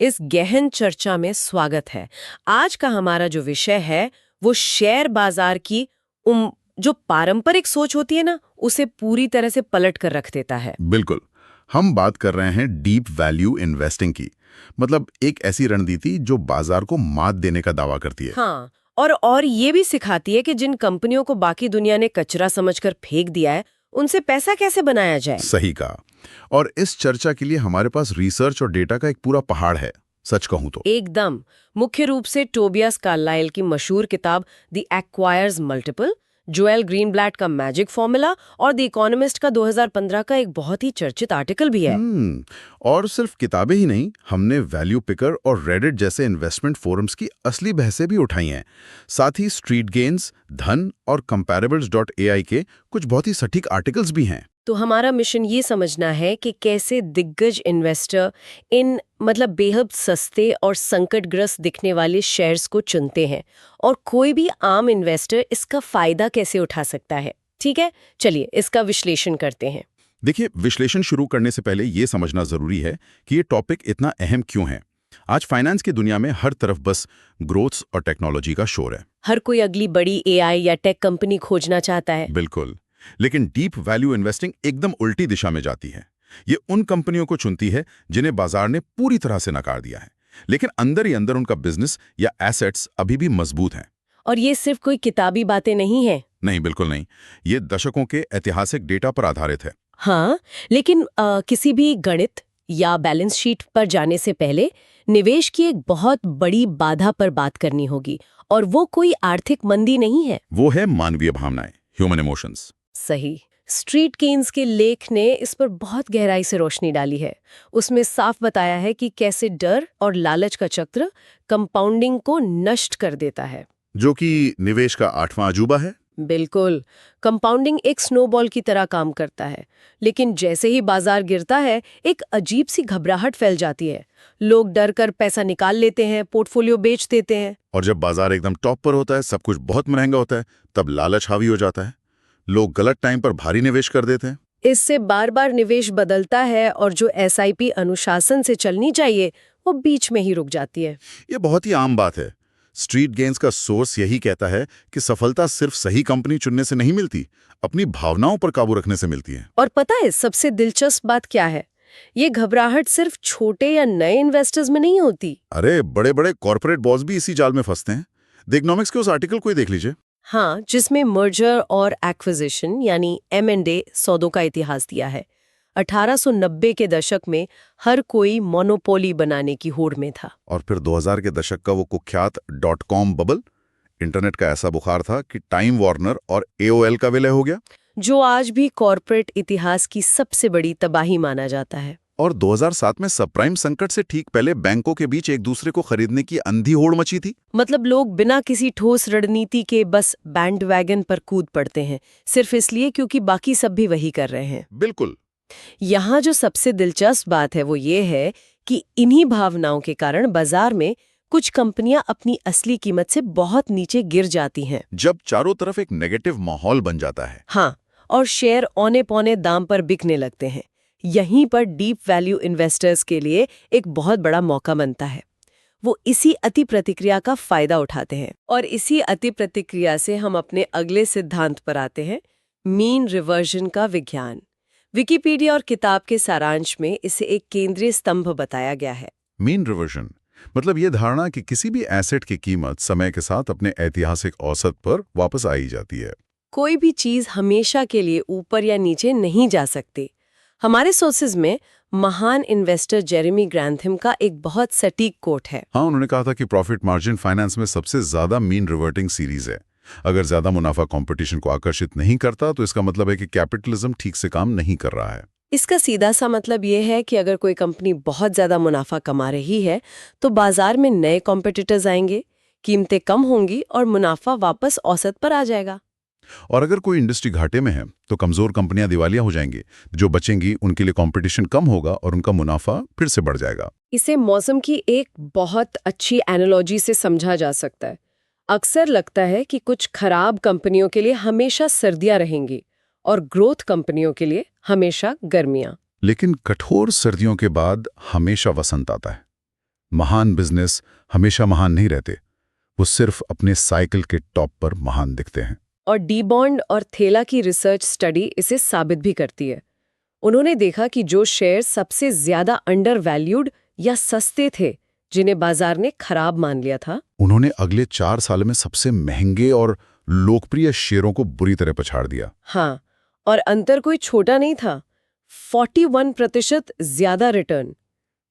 इस गहन चर्चा में स्वागत है। आज का हमारा जो विषय है वो शेयर बाजार की जो पारंपरिक सोच होती है ना, उसे पूरी तरह से पलट कर रख देता है। बिल्कुल। हम बात कर रहे हैं डीप वैल्यू इन्वेस्टिंग की। मतलब एक ऐसी रणनीति जो बाजार को मात देने का दावा करती है। हाँ, और ये भी सिखाती है कि जिन कंपनियों को बाकी दुनिया ने कचरा समझकर फेंक दिया है, उनसे पैसा कैसे बनाया जाए। सही कहा। और इस चर्चा के लिए हमारे पास रिसर्च और डेटा का एक पूरा पहाड़ है, सच कहूं तो। एकदम। मुख्य रूप से टोबियास कार्लाइल की मशहूर किताब the acquires multiple, Joel Greenblatt का मैजिक फॉर्मूला और द इकोनॉमिस्ट का 2015 का एक बहुत ही चर्चित आर्टिकल भी है। और सिर्फ किताबें ही नहीं, हमने वैल्यू पिकर और रेडिट जैसे इन्वेस्टमेंट फोरम्स की असली बहसें भी उठाई हैं। साथ ही स्ट्रीट गेन्स, धन और comparables.ai के कुछ बहुत ही सटीक आर्टिकल्स भी हैं। तो हमारा मिशन ये समझना है कि कैसे दिग्गज इन्वेस्टर इन बेहद सस्ते और संकटग्रस्त दिखने वाले शेयर्स को चुनते हैं और कोई भी आम इन्वेस्टर इसका फायदा कैसे उठा सकता है। ठीक है, चलिए इसका विश्लेषण करते हैं। देखिए, विश्लेषण शुरू करने से पहले ये समझना जरूरी है कि ये टॉपिक इतना अहम क्यों है। आज फाइनेंस की दुनिया में हर तरफ बस ग्रोथ और टेक्नोलॉजी का शोर है। हर कोई अगली बड़ी एआई या टेक कंपनी खोजना चाहता है। बिल्कुल। लेकिन डीप वैल्यू इन्वेस्टिंग एकदम उल्टी दिशा में जाती है। ये उन कंपनियों को चुनती है जिन्हें बाजार ने पूरी तरह से नकार दिया है, लेकिन अंदर ही अंदर उनका बिजनेस या एसेट्स अभी भी मजबूत हैं। और ये सिर्फ कोई किताबी बातें नहीं है। नहीं, बिल्कुल नहीं। ये दशकों के ऐतिहासिक डेटा पर आधारित है। हाँ, लेकिन किसी भी गणित या बैलेंस शीट पर जाने से पहले निवेश की एक बहुत बड़ी बाधा पर बात करनी होगी, और वो कोई आर्थिक मंदी नहीं है। वो है मानवीय भावनाएं, ह्यूमन इमोशंस। सही। स्ट्रीट केन्स के लेख ने इस पर बहुत गहराई से रोशनी डाली है। उसमें साफ बताया है कि कैसे डर और लालच का चक्र कंपाउंडिंग को नष्ट कर देता है, जो कि निवेश का 8वां अजूबा है। बिल्कुल। कंपाउंडिंग एक स्नोबॉल की तरह काम करता है, लेकिन जैसे ही बाजार गिरता है एक अजीब सी घबराहट फैल जाती है। लोग डर कर पैसा निकाल लेते हैं, पोर्टफोलियो बेच देते हैं। और जब बाजार एकदम टॉप पर होता है, सब कुछ बहुत महंगा होता है, तब लालच हावी हो जाता है। लोग गलत टाइम पर भारी निवेश कर देते हैं। इससे बार बार निवेश बदलता है और जो एसआईपी अनुशासन से चलनी चाहिए वो बीच में ही रुक जाती है। ये बहुत ही आम बात है। स्ट्रीट गेन्स का सोर्स यही कहता है कि सफलता सिर्फ सही कंपनी चुनने से नहीं मिलती, अपनी भावनाओं पर काबू रखने से मिलती है। और पता है सबसे दिलचस्प बात क्या है? ये घबराहट सिर्फ छोटे या नए इन्वेस्टर्स में नहीं होती। अरे, बड़े बड़े कॉर्पोरेट बॉस भी इसी जाल में फंसते हैं। द इकोनॉमिक्स के उस आर्टिकल को ही देख लीजिए। हाँ, जिसमें मर्जर और एक्विजिशन यानी M&A सौदों का इतिहास दिया है। 1890 के दशक में हर कोई मोनोपोली बनाने की होड़ में था। और फिर 2000 के दशक का वो कुख्यात .com बबल, इंटरनेट का ऐसा बुखार था कि टाइम वार्नर और AOL का विलय हो गया, जो आज भी कॉर्पोरेट इतिहास की सबसे बड़ी तबाही माना जाता है। और 2007 में सबप्राइम संकट से ठीक पहले बैंकों के बीच एक दूसरे को खरीदने की अंधी होड़ मची थी। लोग बिना किसी ठोस रणनीति के बस बैंड वैगन पर कूद पड़ते हैं, सिर्फ इसलिए क्योंकि बाकी सब भी वही कर रहे हैं। बिल्कुल। यहाँ जो सबसे दिलचस्प बात है वो ये है कि इन्हीं भावनाओं के कारण बाजार में कुछ कंपनियां अपनी असली कीमत से बहुत नीचे गिर जाती हैं। जब चारों तरफ एक नेगेटिव माहौल बन जाता है। हाँ, और शेयर औने पौने दाम पर बिकने लगते हैं। यहीं पर डीप वैल्यू इन्वेस्टर्स के लिए एक बहुत बड़ा मौका बनता है। वो इसी अति प्रतिक्रिया का फायदा उठाते हैं, और इसी अति प्रतिक्रिया से हम अपने अगले सिद्धांत पर आते हैं, मीन रिवर्जन का विज्ञान। विकिपीडिया और किताब के सारांश में इसे एक केंद्रीय स्तंभ बताया गया है। मीन रिवर्जन मतलब ये धारणा कि किसी भी एसेट की कीमत समय के साथ अपने ऐतिहासिक औसत पर वापस आई जाती है। कोई भी चीज हमेशा के लिए ऊपर या नीचे नहीं जा सकती। हमारे सोर्सेज में महान इन्वेस्टर जेरेमी ग्रैंथम का एक बहुत सटीक कोट है। हाँ, उन्होंने कहा था कि प्रॉफिट मार्जिन फाइनेंस में सबसे ज्यादा मीन रिवर्टिंग सीरीज है। अगर ज्यादा मुनाफा कंपटीशन को आकर्षित नहीं करता तो इसका मतलब है कि कैपिटलिज्म ठीक से काम नहीं कर रहा है। इसका सीधा सा मतलब ये है कि अगर कोई कंपनी बहुत ज्यादा मुनाफा कमा रही है तो बाजार में नए कॉम्पिटिटर्स आएंगे, कीमतें कम होंगी और मुनाफा वापस औसत पर आ जाएगा। और अगर कोई इंडस्ट्री घाटे में है तो कमजोर कंपनियां दिवालिया हो जाएंगी। जो बचेंगी उनके लिए कंपटीशन कम होगा और उनका मुनाफा फिर से बढ़ जाएगा। इसे मौसम की एक बहुत अच्छी एनालॉजी से समझा जा सकता है। अक्सर लगता है कि कुछ खराब कंपनियों के लिए हमेशा सर्दियां रहेंगी और ग्रोथ कंपनियों के लिए हमेशा गर्मियां। लेकिन कठोर सर्दियों के बाद हमेशा वसंत आता है। महान बिजनेस हमेशा महान नहीं रहते, वो सिर्फ अपने साइकिल के टॉप पर महान दिखते हैं। और डीबॉन्ड और थेला की रिसर्च स्टडी इसे साबित भी करती है। उन्होंने देखा कि जो शेयर सबसे ज्यादा अंडर वैल्यूड या सस्ते थे, जिन्हें बाजार ने खराब मान लिया था, उन्होंने अगले 4 साल में सबसे महंगे और लोकप्रिय शेयरों को बुरी तरह पछाड़ दिया। हाँ, और अंतर कोई छोटा नहीं था, 41% ज्यादा रिटर्न।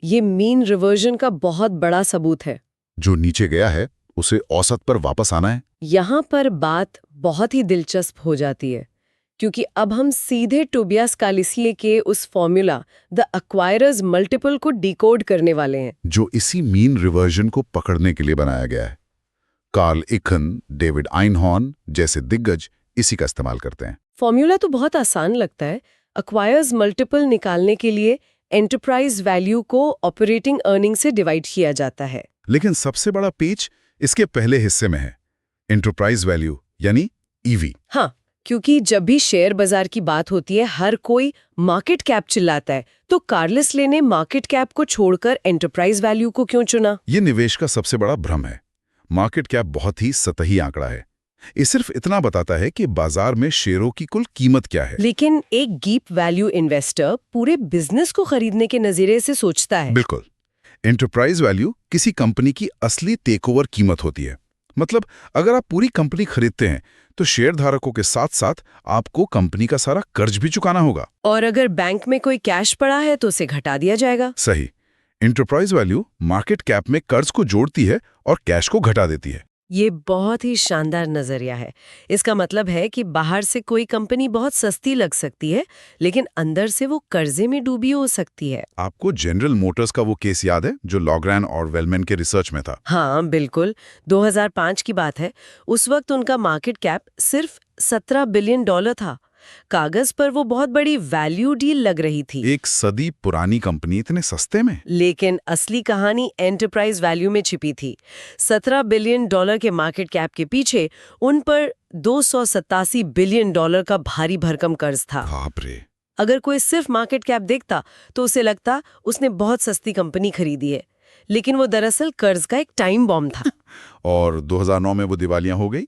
ये मीन रिवर्जन का बहुत बड़ा सबूत है। जो नीचे गया है उसे औसत पर वापस आना है। यहाँ पर बात बहुत ही दिलचस्प हो जाती है, क्योंकि अब हम सीधे टोबियास कालिसिए के उस फॉर्मूला द एक्वायरर्स मल्टीपल को डिकोड करने वाले हैं, जो इसी मीन रिवर्जन को पकड़ने के लिए बनाया गया है। कार्ल इखन, डेविड आइनहॉर्न जैसे दिग्गज इसी का इस्तेमाल करते हैं। फॉर्मूला तो बहुत आसान लगता है। एक्वायर्स मल्टीपल निकालने के लिए एंटरप्राइज वैल्यू को ऑपरेटिंग अर्निंग से डिवाइड किया जाता है। लेकिन सबसे बड़ा पेच इसके पहले हिस्से में है, एंटरप्राइज वैल्यू यानी ईवी। हाँ, क्योंकि जब भी शेयर बाजार की बात होती है हर कोई मार्केट कैप चिल्लाता है, तो कार्लसले ने मार्केट कैप को छोड़कर एंटरप्राइज वैल्यू को क्यों चुना? ये निवेश का सबसे बड़ा भ्रम है। मार्केट कैप बहुत ही सतही आंकड़ा है। ये सिर्फ इतना बताता है कि बाजार में शेयरों की कुल कीमत क्या है। लेकिन एक डीप वैल्यू इन्वेस्टर पूरे बिजनेस को खरीदने के नजरिए से सोचता है। बिल्कुल। एंटरप्राइज वैल्यू किसी कंपनी की असली टेकओवर कीमत होती है। मतलब अगर आप पूरी कंपनी खरीदते हैं तो शेयर धारकों के साथ साथ आपको कंपनी का सारा कर्ज भी चुकाना होगा। और अगर बैंक में कोई कैश पड़ा है तो उसे घटा दिया जाएगा। सही। एंटरप्राइज वैल्यू मार्केट कैप में कर्ज को जोड़ती है और कैश को घटा देती है। ये बहुत ही शानदार नजरिया है। इसका मतलब है कि बाहर से कोई कंपनी बहुत सस्ती लग सकती है, लेकिन अंदर से वो कर्जे में डूबी हो सकती है। आपको जनरल मोटर्स का वो केस याद है जो लॉग्रैन और वेलमैन के रिसर्च में था? हाँ बिल्कुल, 2005 की बात है। उस वक्त उनका मार्केट कैप सिर्फ $17 बिलियन था। कागज पर वो बहुत बड़ी वैल्यू डील लग रही थी। एक सदी पुरानी कंपनी इतने सस्ते में? लेकिन असली कहानी एंटरप्राइज वैल्यू में छिपी थी। $17 बिलियन के मार्केट कैप के पीछे उन पर $287 बिलियन का भारी भरकम कर्ज था। बाप रे। अगर कोई सिर्फ मार्केट कैप देखता तो उसे लगता उसने बहुत सस्ती कंपनी खरीदी है, लेकिन वो दरअसल कर्ज का एक टाइम बॉम्ब था। और 2009 में वो दिवालियां हो गई।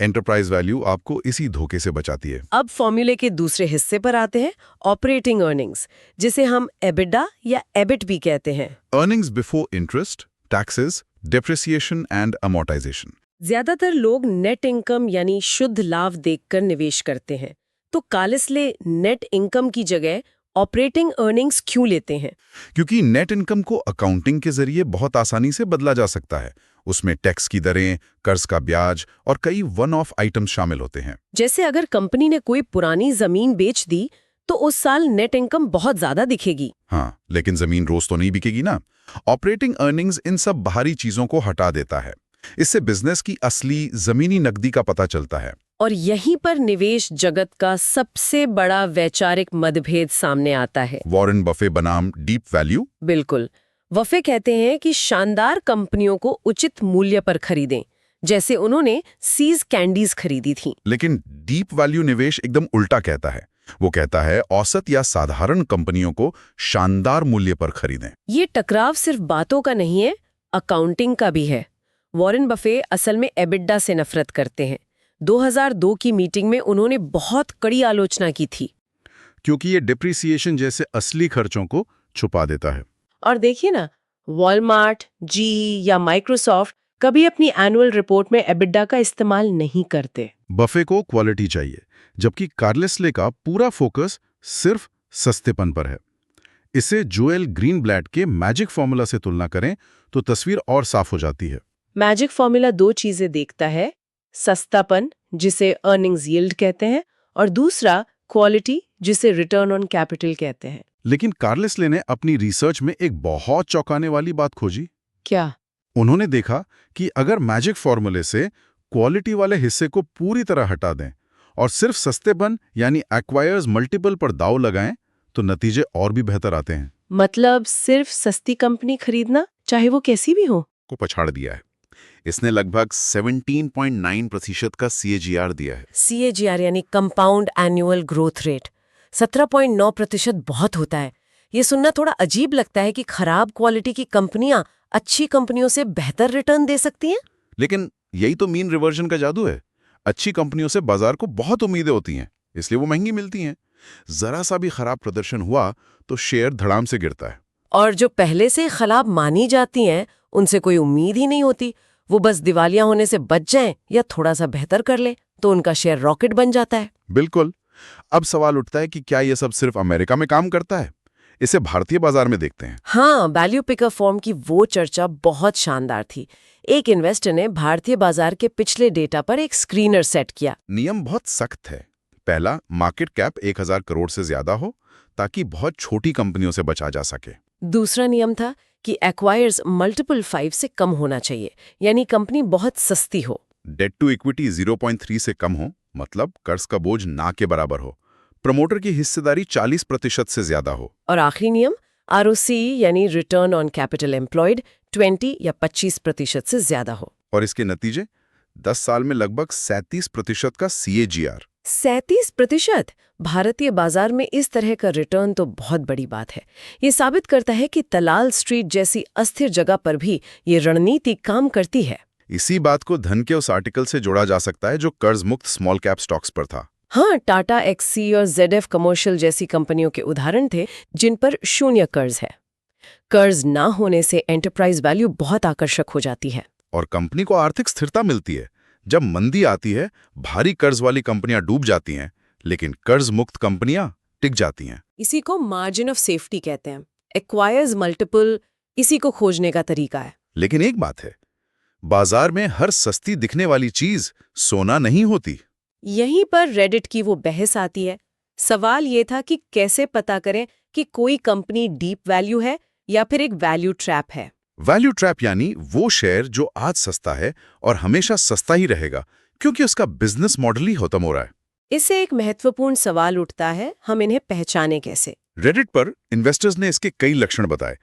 एंटरप्राइज वैल्यू आपको इसी धोखे से बचाती है। अब फॉर्मूले के दूसरे हिस्से पर आते हैं, ऑपरेटिंग अर्निंग्स, जिसे हम एबिडा या एबिट भी कहते हैं। Earnings before interest, taxes, depreciation and amortisation. ज्यादातर लोग नेट इनकम यानी शुद्ध लाभ देखकर निवेश करते हैं, तो कार्लसले नेट इनकम की जगह ऑपरेटिंग अर्निंग्स क्यों लेते हैं? क्योंकि नेट इनकम को अकाउंटिंग के जरिए बहुत आसानी से बदला जा सकता है। उसमें टैक्स की दरें, कर्ज का ब्याज और कई वन ऑफ आइटम्स शामिल होते हैं। जैसे अगर कंपनी ने कोई पुरानी जमीन बेच दी तो उस साल नेट इनकम बहुत ज्यादा दिखेगी। हाँ, लेकिन जमीन रोज तो नहीं बिकेगी ना। ऑपरेटिंग अर्निंग्स इन सब बाहरी चीजों को हटा देता है। इससे बिजनेस की असली जमीनी नकदी का पता चलता है। और यहीं पर निवेश जगत का सबसे बड़ा वैचारिक मतभेद सामने आता है। वॉरेन बफे बनाम डीप वैल्यू। बिल्कुल। बफे कहते हैं कि शानदार कंपनियों को उचित मूल्य पर खरीदें, जैसे उन्होंने सीज कैंडीज खरीदी थी। लेकिन डीप वैल्यू निवेश एकदम उल्टा कहता है। वो कहता है औसत या साधारण कंपनियों को शानदार मूल्य पर खरीदें। ये टकराव सिर्फ बातों का नहीं है, अकाउंटिंग का भी है। वॉरेन बफे असल में एबिडा से नफरत करते हैं। 2002 की मीटिंग में उन्होंने बहुत कड़ी आलोचना की थी, क्योंकि ये डिप्रिसिएशन जैसे असली खर्चों को छुपा देता है। और देखिए ना, वॉलमार्ट, जी या माइक्रोसॉफ्ट कभी अपनी एनुअल रिपोर्ट में एबिडा का इस्तेमाल नहीं करते। बफे को क्वालिटी चाहिए, जबकि कार्लसले का पूरा फोकस सिर्फ सस्तेपन पर है। इसे जोएल ग्रीनब्लैट के मैजिक फॉर्मूला से तुलना करें तो तस्वीर और साफ हो जाती है। मैजिक फॉर्मूला दो चीजें देखता है, सस्तापन जिसे अर्निंग्स यील्ड कहते हैं, और दूसरा क्वालिटी जिसे रिटर्न ऑन कैपिटल कहते हैं। लेकिन कार्लसले ने अपनी रिसर्च में एक बहुत चौंकाने वाली बात खोजी। क्या? उन्होंने देखा कि अगर मैजिक फॉर्मूले से क्वालिटी वाले हिस्से को पूरी तरह हटा दें और सिर्फ सस्तेपन यानी एक्वायर्स मल्टीपल पर दाव लगाएं तो नतीजे और भी बेहतर आते हैं। मतलब सिर्फ सस्ती कंपनी खरीदना, चाहे वो कैसी भी हो, को पछाड़ दिया है। इसने लगभग 17.9% का CAGR दिया है। CAGR यानी कंपाउंड एनुअल ग्रोथ रेट। 17.9% बहुत होता है। ये सुनना थोड़ा अजीब लगता है कि खराब क्वालिटी की कंपनियां अच्छी कंपनियों से बेहतर रिटर्न दे सकती हैं? लेकिन यही तो मीन रिवर्जन का जादू है। अच्छी कंपनियों से बाजार को बहुत उम्मीदें होती हैं, इसलिए वो महंगी मिलती हैं। जरा सा भी खराब प्रदर्शन हुआ तो शेयर धड़ाम से गिरता है। और जो पहले से खराब मानी जाती हैं, उनसे कोई उम्मीद ही नहीं होती। वो बस दिवालिया होने से बच जाएं या थोड़ा सा बेहतर कर ले तो उनका शेयर रॉकेट बन जाता है। बिल्कुल। अब सवाल उठता है कि क्या यह सब सिर्फ अमेरिका में काम करता है? इसे भारतीय बाजार में देखते हैं। हाँ, वैल्यू पिकर फॉर्म की वो चर्चा बहुत शानदार थी। एक इन्वेस्टर ने भारतीय बाजार के पिछले डेटा पर एक स्क्रीनर सेट किया। नियम बहुत सख्त है। पहला, मार्केट कैप 1000 करोड़ से ज्यादा हो, ताकि बहुत छोटी कंपनियों से बचा जा सके। दूसरा नियम था कि एक्वायर्स मल्टीपल 5 से कम होना चाहिए, यानी कंपनी बहुत सस्ती हो। डेट टू इक्विटी 0.3 से कम हो, मतलब कर्ज का बोझ ना के बराबर हो। प्रमोटर की हिस्सेदारी 40% से ज्यादा हो। और आखिरी नियम ROCE यानी रिटर्न ऑन कैपिटल एम्प्लॉयड 20 या 25% से ज्यादा हो। और इसके नतीजे 10 साल में लगभग 37% का CAGR। 37%? भारतीय बाजार में इस तरह का रिटर्न तो बहुत बड़ी बात है। ये साबित करता है कि दलाल स्ट्रीट जैसी अस्थिर जगह पर भी ये रणनीति काम करती है। इसी बात को धन के उस आर्टिकल से जोड़ा जा सकता है जो कर्ज मुक्त स्मॉल कैप स्टॉक्स पर था। हाँ, टाटा XC और ZF कमर्शियल जैसी कंपनियों के उदाहरण थे जिन पर शून्य कर्ज है। कर्ज ना होने से एंटरप्राइज वैल्यू बहुत आकर्षक हो जाती है। और कंपनी को आर्थिक स्थिरता मिलती है। जब मंदी आती है, भारी कर्ज वाली कंपनियां डूब जाती हैं, लेकिन कर्ज मुक्त कंपनियां टिक जाती हैं। इसी को मार्जिन ऑफ सेफ्टी कहते हैं। एक्वायर्स मल्टीपल इसी को खोजने का तरीका है। लेकिन एक बात है, बाजार में हर सस्ती दिखने वाली चीज सोना नहीं होती। यहीं पर रेडिट की वो बहस आती है। सवाल ये था कि कैसे पता करें कि कोई कंपनी डीप वैल्यू है या फिर एक वैल्यू ट्रैप है। वैल्यू ट्रैप यानी वो शेयर जो आज सस्ता है और हमेशा सस्ता ही रहेगा, क्योंकि उसका बिजनेस मॉडल ही खत्म हो रहा है। इससे एक महत्वपूर्ण सवाल उठता है, हम इन्हें पहचाने कैसे? रेडिट पर इन्वेस्टर्स ने इसके कई लक्षण बताए।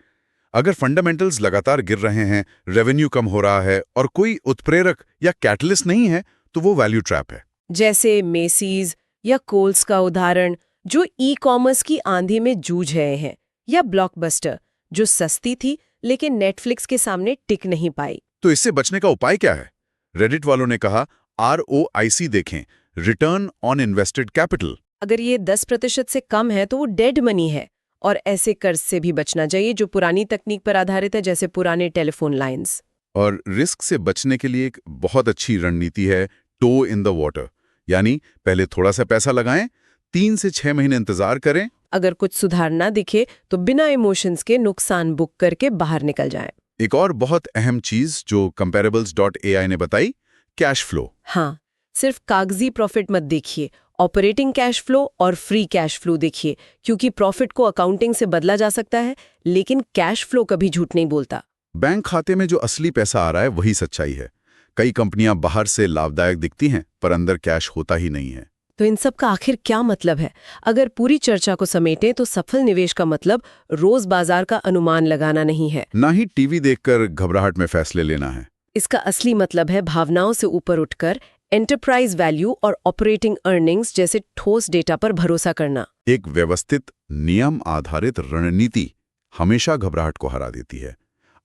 अगर फंडामेंटल्स लगातार गिर रहे हैं, रेवेन्यू कम हो रहा है और कोई उत्प्रेरक या कैटलिस्ट नहीं है, तो वो वैल्यू ट्रैप है। जैसे मेसीज या कोल्स का उदाहरण, जो ई-कॉमर्स की आंधी में जूझ रहे हैं, या ब्लॉकबस्टर, जो सस्ती थी लेकिन नेटफ्लिक्स के सामने टिक नहीं पाई। तो इससे बचने का उपाय क्या है? रेडिट वालों ने कहा, ROIC देखें, रिटर्न ऑन इन्वेस्टेड कैपिटल। अगर ये 10% से कम है तो वो डेड मनी है। और ऐसे कर्ज से भी बचना चाहिए जो पुरानी तकनीक पर आधारित है, जैसे पुराने टेलीफोन लाइंस। और रिस्क से बचने के लिए एक बहुत अच्छी रणनीति है टो इन द वाटर, यानी पहले थोड़ा सा पैसा लगाएं, 3 से 6 महीने इंतजार करें। अगर कुछ सुधार ना दिखे तो बिना इमोशंस के नुकसान बुक करके बाहर निकल जाएं। एक और बहुत अहम चीज जो comparables.ai ने बताई, कैश फ्लो। हाँ, सिर्फ कागजी प्रॉफिट मत देखिए, ऑपरेटिंग कैश फ्लो और फ्री कैश फ्लो देखिए, क्योंकि प्रॉफिट को अकाउंटिंग से बदला जा सकता है, लेकिन कैश फ्लो कभी झूठ नहीं बोलता। बैंक खाते में जो असली पैसा आ रहा है वही सच्चाई है। कई कंपनियां बाहर से लाभदायक दिखती हैं, पर अंदर कैश होता ही नहीं है। तो इन सब का आखिर क्या मतलब है? अगर पूरी चर्चा को समेटें तो सफल निवेश का मतलब रोज बाजार का अनुमान लगाना नहीं है, ना ही टीवी देखकर घबराहट में फैसले लेना है। इसका असली मतलब है भावनाओं से ऊपर उठकर एंटरप्राइज वैल्यू और ऑपरेटिंग अर्निंग्स जैसे ठोस डेटा पर भरोसा करना। एक व्यवस्थित नियम आधारित रणनीति हमेशा घबराहट को हरा देती है।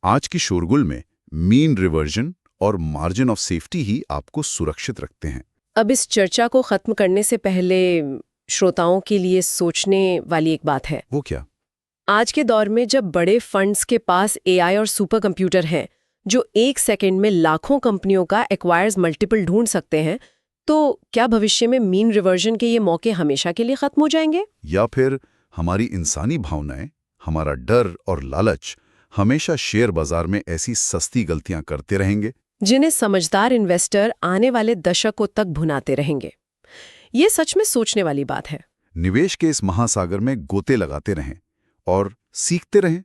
आज की शोरगुल में मीन रिवर्जन और मार्जिन ऑफ सेफ्टी ही आपको सुरक्षित रखते हैं। अब इस चर्चा को खत्म करने से पहले श्रोताओं के लिए सोचने वाली एक बात है। वो क्या? आज के दौर में जब बड़े फंड्स के पास AI और सुपर कंप्यूटर हैं जो 1 सेकंड में लाखों कंपनियों का एक्वायर्स मल्टीपल ढूंढ सकते हैं, तो क्या भविष्य में मीन रिवर्जन के ये मौके हमेशा के लिए खत्म हो जाएंगे? या फिर हमारी इंसानी भावनाएं, हमारा डर और लालच हमेशा शेयर बाजार में ऐसी सस्ती गलतियां करते रहेंगे जिन्हें समझदार इन्वेस्टर आने वाले दशकों तक भुनाते रहेंगे? ये सच में सोचने वाली बात है। निवेश के इस महासागर में गोते लगाते रहें और सीखते रहें,